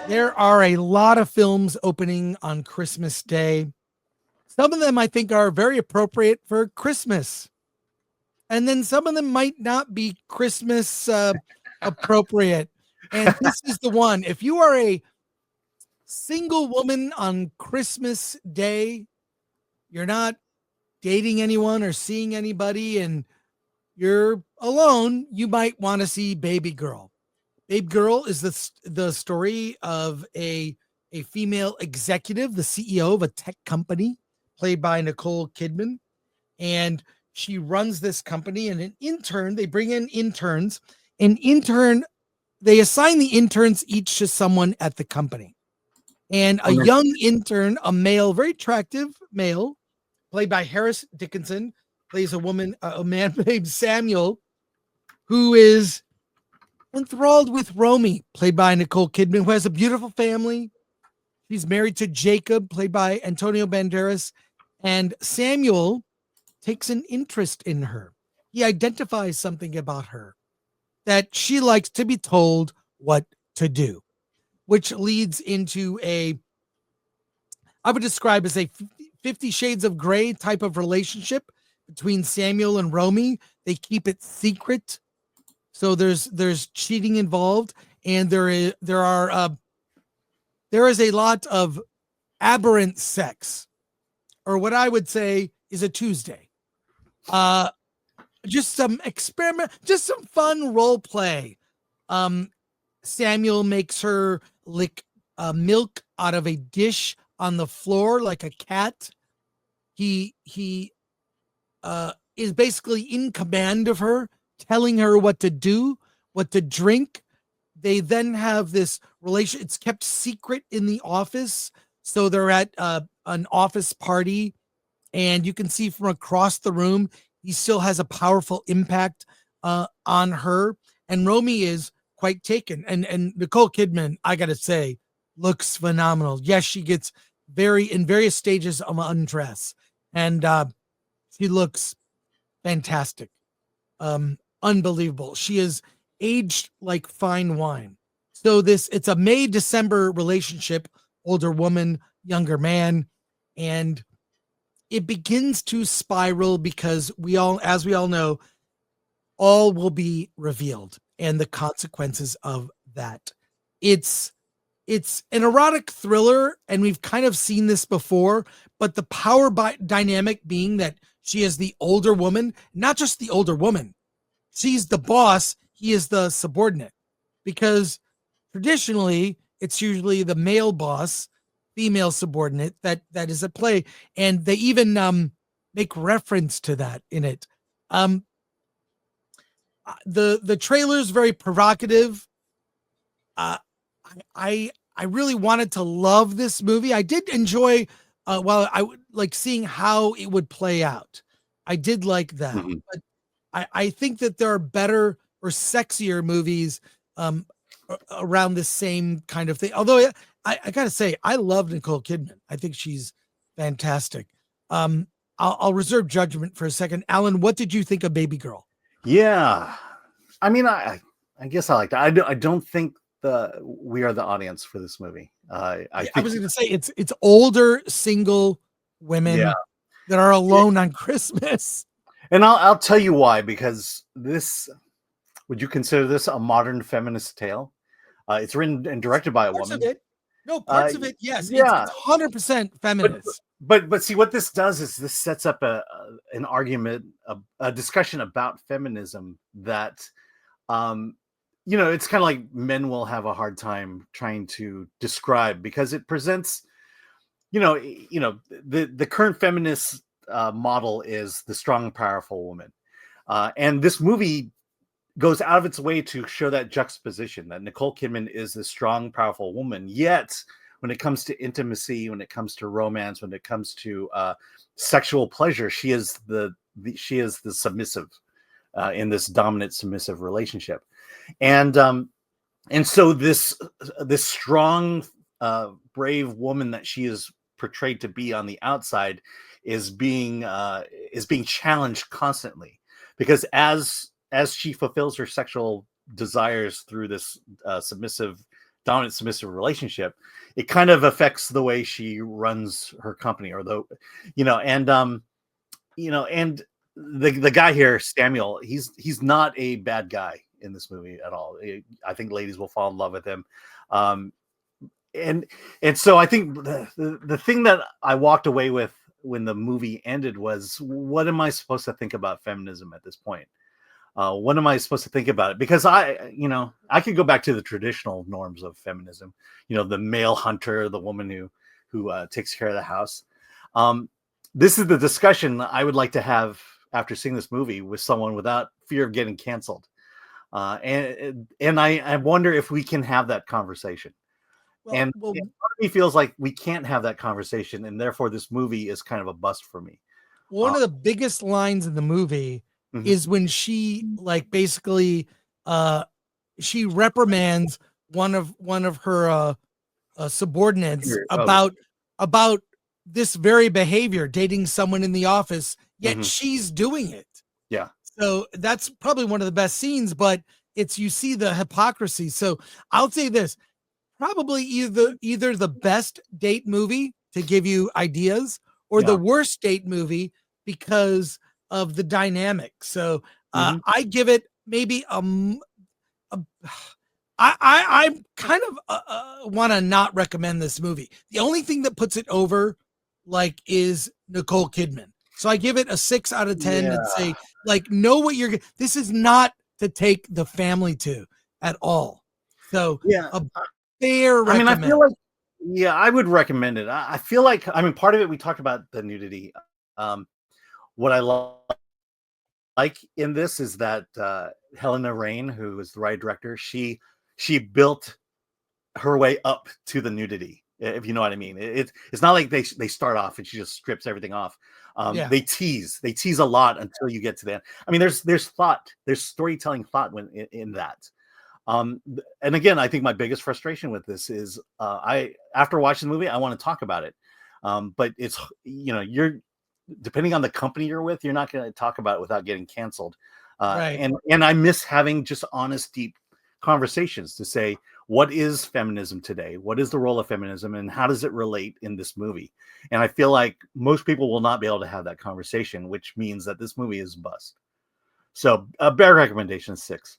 There are a lot of films opening on Christmas Day. Some of them I think are very appropriate for Christmas. And then some of them might not be Christmas appropriate. And this is the one. If you are a single woman on Christmas Day, you're not dating anyone or seeing anybody, and you're alone, you might want to see Babygirl. Babygirl is the story of a female executive, the CEO of a tech company, played by Nicole Kidman, and she runs this company. And an intern, they bring in interns. They assign the interns each to someone at the company. And a young intern, a male, very attractive male, played by Harris Dickinson, plays a man named Samuel, who is enthralled with Romy, played by Nicole Kidman, who has a beautiful family. She's married to Jacob, played by Antonio Banderas, and Samuel takes an interest in her. He identifies something about her, that she likes to be told what to do, which leads into I would describe as a 50 Shades of Grey type of relationship between Samuel and Romy. They keep it secret. So there's cheating involved, and there is a lot of aberrant sex, or what I would say is a Tuesday. Just some experiment, just some fun role play. Samuel makes her lick milk out of a dish on the floor like a cat. He is basically in command of her, telling her what to do, what to drink. They then have this relation. It's kept secret in the office. So they're at an office party, and you can see from across the room, he still has a powerful impact on her. And Romy is quite taken. And Nicole Kidman, I got to say, looks phenomenal. Yes, she gets in various stages of undress, and she looks fantastic. Unbelievable. She is aged like fine wine. So it's a May-December relationship, older woman, younger man, and it begins to spiral because as we all know, all will be revealed and the consequences of that. It's an erotic thriller, and we've kind of seen this before, but the power dynamic being that she is the older woman, not just the older woman. She's the boss. He is the subordinate, because traditionally it's usually the male boss, female subordinate that is at play. And they even make reference to that in it. The trailer is very provocative. I really wanted to love this movie. I did enjoy while I would like seeing how it would play out. I did like that. Mm-hmm. But I think that there are better or sexier movies around the same kind of thing. Although I gotta say, I love Nicole Kidman. I think she's fantastic. I'll reserve judgment for a second. Alan, what did you think of Babygirl? Yeah, I mean, I guess I liked it. I don't think we are the audience for this movie. I was going to say it's older single women that are alone on Christmas. And I'll tell you why, because would you consider this a modern feminist tale? It's written and directed by a woman. Parts of it, yes. Yeah. It's 100% feminist. But see, what this does is this sets up an argument, a discussion about feminism that, it's kind of like men will have a hard time trying to describe, because it presents, the current feminist model is the strong, powerful woman. And this movie goes out of its way to show that juxtaposition, that Nicole Kidman is the strong, powerful woman. Yet when it comes to intimacy, when it comes to romance, when it comes to sexual pleasure, she is the submissive in this dominant submissive relationship. And so this strong, brave woman that she is portrayed to be on the outside is being challenged constantly, because as she fulfills her sexual desires through this submissive dominant submissive relationship, it kind of affects the way she runs her company, or the, and the guy here, Samuel, he's not a bad guy in this movie at all. I think ladies will fall in love with him. And so I think the thing that I walked away with when the movie ended was, what am I supposed to think about feminism at this point? What am I supposed to think about it? Because I could go back to the traditional norms of feminism, the male hunter, the woman who takes care of the house. This is the discussion I would like to have after seeing this movie with someone without fear of getting canceled. And I wonder if we can have that conversation. And part of me feels like we can't have that conversation, and therefore this movie is kind of a bust for me. One of the biggest lines in the movie is when she basically she reprimands one of her subordinates about this very behavior, dating someone in the office, yet she's doing it. Yeah. So that's probably one of the best scenes, but you see the hypocrisy. So I'll say this, probably either the best date movie to give you ideas, or the worst date movie because of the dynamic. So I give it maybe I kind of want to not recommend this movie. The only thing that puts it over is Nicole Kidman. So I give it a 6 out of 10 and say, know what this is not to take the family to at all. So a fair recommend. I feel like, I would recommend it. I feel like, part of it, we talked about the nudity. What I like in this is that Helena Rain, who is the writer director, she built her way up to the nudity, if you know what I mean. It's not like they start off and she just strips everything off. They tease a lot until you get to the end. There's thought, there's storytelling thought in that. And again, I think my biggest frustration with this is after watching the movie, I want to talk about it. But it's, you're depending on the company you're with, you're not going to talk about it without getting canceled. And I miss having just honest, deep conversations to say, what is feminism today? What is the role of feminism, and how does it relate in this movie? And I feel like most people will not be able to have that conversation, which means that this movie is a bust. So a bare recommendation, 6.